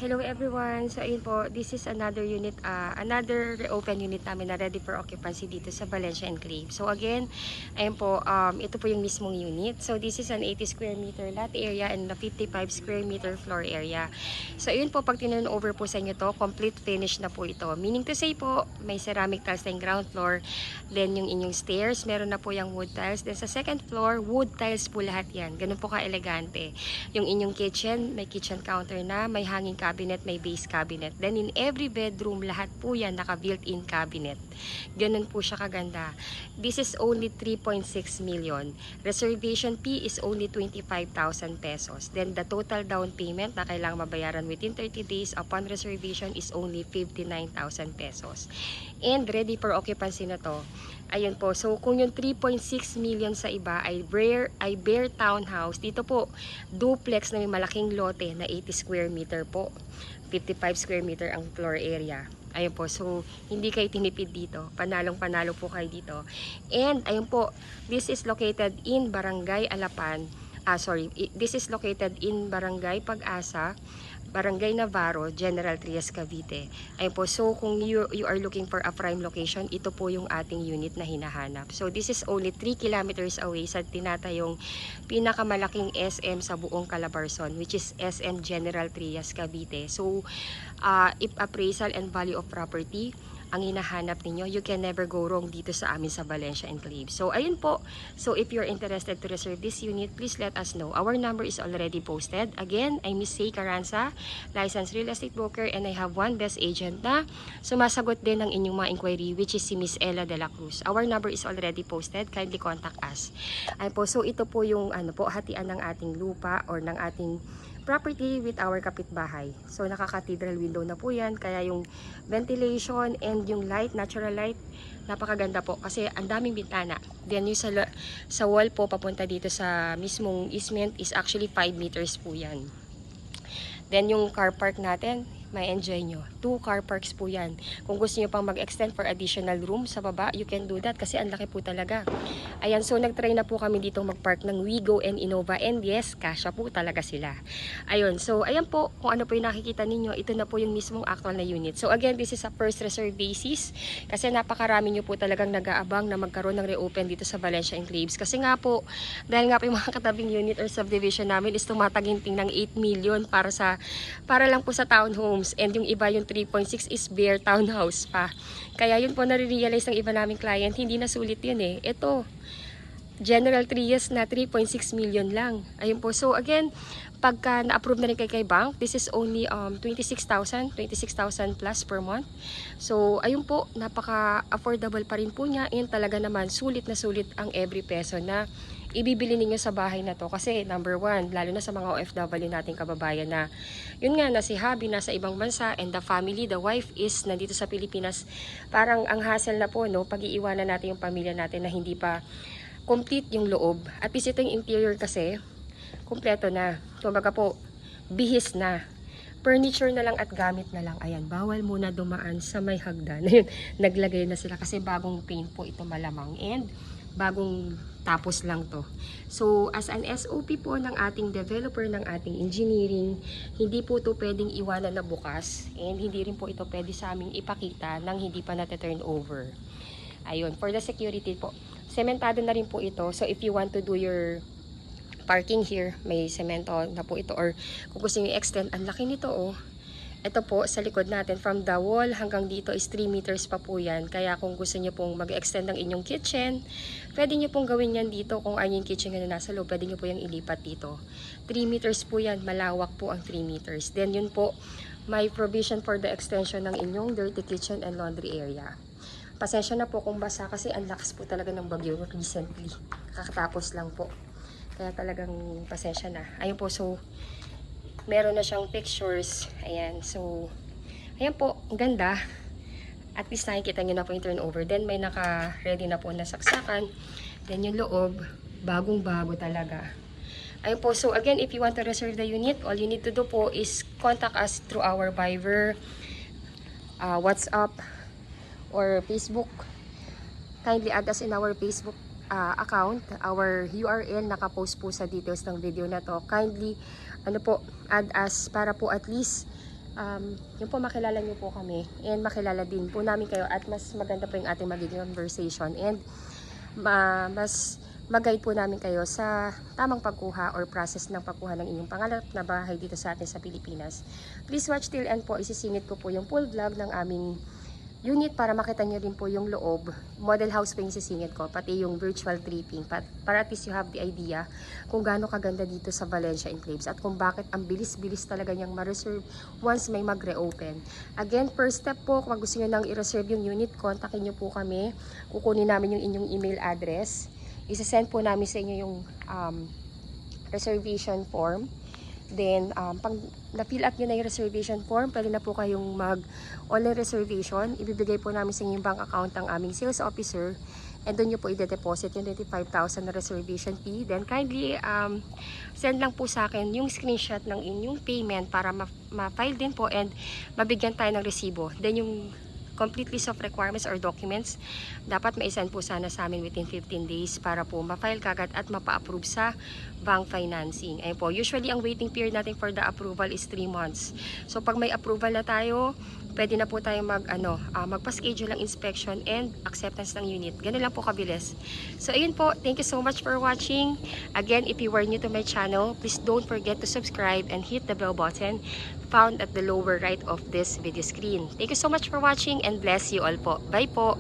Hello everyone. So ayun po, this is another unit, another open unit namin na ready for occupancy dito sa Valencia Enclave. So again, ayun po, ito po yung mismong unit. So this is an 80 square meter lot area and a 55 square meter floor area. So ayun po, pag tinurn over po sa inyo to, complete finish na po ito. Meaning to say po, may ceramic tiles na yung ground floor, then yung inyong stairs, meron na po yung wood tiles. Then sa second floor, wood tiles po lahat yan. Ganun po ka-elegante. Yung inyong kitchen, may kitchen counter na, may hanging cabinet, may base cabinet. Then in every bedroom, lahat po yan naka built-in cabinet. Ganun po siya kaganda. This is only 3.6 million. Reservation fee is only 25,000 pesos. Then the total down payment na kailangang mabayaran within 30 days upon reservation is only 59,000 pesos. And ready for occupancy na to. Ayun po. So kung yung 3.6 million sa iba ay bare townhouse, dito po duplex na may malaking lote na 80 square meter po. 55 square meter ang floor area. Ayun po. So hindi kayo tinipid dito. Panalong-panalo po kayo dito. And ayun po, this is located in Barangay Alapan. This is located in Barangay Pag-asa, Barangay Navarro, General Trias, Cavite. Ayun po, so kung you are looking for a prime location, ito po yung ating unit na hinahanap. So this is only 3 kilometers away sa tinatayong pinakamalaking SM sa buong Calabarzon, which is SM General Trias, Cavite. So if appraisal and value of property ang hinahanap ninyo, you can never go wrong dito sa amin sa Valencia Enclave. So ayun po, so if you're interested to reserve this unit, please let us know. Our number is already posted. Again, I'm Miss Say Caranza, licensed real estate broker, and I have one best agent na sumasagot din ng inyong mga inquiry, which is si Miss Ella de la Cruz. Our number is already posted. Kindly contact us. Ayun po, so ito po yung hatian ng ating lupa or ng ating property with our kapitbahay. So naka-cathedral window na po yan, kaya yung ventilation and yung light, natural light, napakaganda po kasi ang daming bintana. Then yung sa wall po papunta dito sa mismong easement is actually 5 meters po yan. Then yung car park natin, may enjoy nyo. 2 car parks po yan. Kung gusto nyo pang mag-extend for additional room sa baba, you can do that kasi ang laki po talaga. Ayan, so nag-try na po kami dito mag-park ng Wigo and Innova, and yes, kasya po talaga sila. Ayun, so ayan po, kung ano po yung nakikita ninyo, ito na po yung mismong actual na unit. So again, this is a first reserve basis kasi napakarami nyo po talagang nag-aabang na magkaroon ng reopen dito sa Valencia Enclaves. Kasi nga po, dahil nga po yung mga katabing unit or subdivision namin is tumataginting ng 8 million para lang po sa townhomes. And yung iba, yung 3.6 is bare townhouse pa. Kaya yun po nare-realize ng iba naming client, hindi na sulit yun eh. Ito, General Trias na 3.6 million lang. Ayun po. So again, pagka na-approve na rin kay bank, this is only 26,000 plus per month. So ayun po, napaka-affordable pa rin po niya, and talaga naman sulit na sulit ang every peso na ibibili ninyo sa bahay na to. Kasi number one, lalo na sa mga OFW nating kababayan na yun nga, na si hubby nasa ibang bansa and the family, the wife is nandito sa Pilipinas, parang ang hassle na po, no, pag-iiwanan natin yung pamilya natin na hindi pa complete yung loob. At least ito yung interior kasi kumpleto na. Kumbaga po, bihis na. Furniture na lang at gamit na lang. Ayan, bawal muna dumaan sa may hagdan. Ayun, naglagay na sila kasi bagong paint po ito malamang. And bagong tapos lang to. So as an SOP po ng ating developer, ng ating engineering, hindi po ito pwedeng iwanan na bukas, and hindi rin po ito pwede sa aming ipakita nang hindi pa natin turn over. Ayun, for the security po, sementado na rin po ito. So if you want to do your parking here, may semento na po ito, or kung gusto niyo i-extend, ang laki nito oh. Ito po, sa likod natin, from the wall hanggang dito is 3 meters pa po yan. Kaya kung gusto nyo pong mag-extend ng inyong kitchen, pwede nyo pong gawin yan dito. Kung ayun yung kitchen na nasa loob, pwede nyo po yung ilipat dito. 3 meters po yan, malawak po ang 3 meters. Then yun po, may provision for the extension ng inyong dirty kitchen and laundry area. Pasensya na po kung basa kasi ang lakas po talaga ng bagyo recently. Kakatapos lang po. Kaya talagang pasensya na. Ayun po, so meron na siyang pictures. Ayan. So, ayan po. Ang ganda. At least nakikita nyo na po yung turnover. Then, may naka-ready na po na saksakan. Then, yung loob, bagong-bago talaga. Ayun po. So, again, if you want to reserve the unit, all you need to do po is contact us through our Viber, WhatsApp, or Facebook. Kindly add us in our Facebook account. Our URL nakapost po sa details ng video na to. Kindly add us para po at least yung po makilala niyo po kami and makilala din po namin kayo at mas maganda po yung ating magiging conversation and mas mag-guide po namin kayo sa tamang pagkuha or process ng pagkuha ng inyong pangarap na bahay dito sa atin sa Pilipinas. Please watch till end po, isisingit ko po yung full vlog ng aming unit para makita nyo rin po yung loob. Model house po yung sisingit ko, pati yung virtual tripping. Para at least you have the idea kung gaano kaganda dito sa Valencia Enclaves at kung bakit ang bilis-bilis talaga niyang ma-reserve once may mag-reopen. Again, first step po, kung gusto nyo nang i-reserve yung unit, kontakin nyo po kami. Kukunin namin yung inyong email address. Isa-send po namin sa inyo yung reservation form. Then, pag na-fill up nyo na yung reservation form, pwede na po kayong mag-online reservation. Ibibigay po namin sa inyo yung bank account ng aming sales officer. And doon nyo po i-deposit yung 25,000 na reservation fee. Then, kindly send lang po sa akin yung screenshot ng inyong payment para ma-file din po and mabigyan tayo ng resibo. Then, yung complete list of requirements or documents, dapat ma-send po sana sa amin within 15 days para po ma-file kagad at mapa-approve sa bank financing. Ayun po, usually ang waiting period natin for the approval is 3 months. So pag may approval na tayo, pwede na po tayo magpa-schedule ng inspection and acceptance ng unit. Ganun lang po kabilis. So ayun po, thank you so much for watching. Again, if you were new to my channel, please don't forget to subscribe and hit the bell button found at the lower right of this video screen. Thank you so much for watching and bless you all po. Bye po!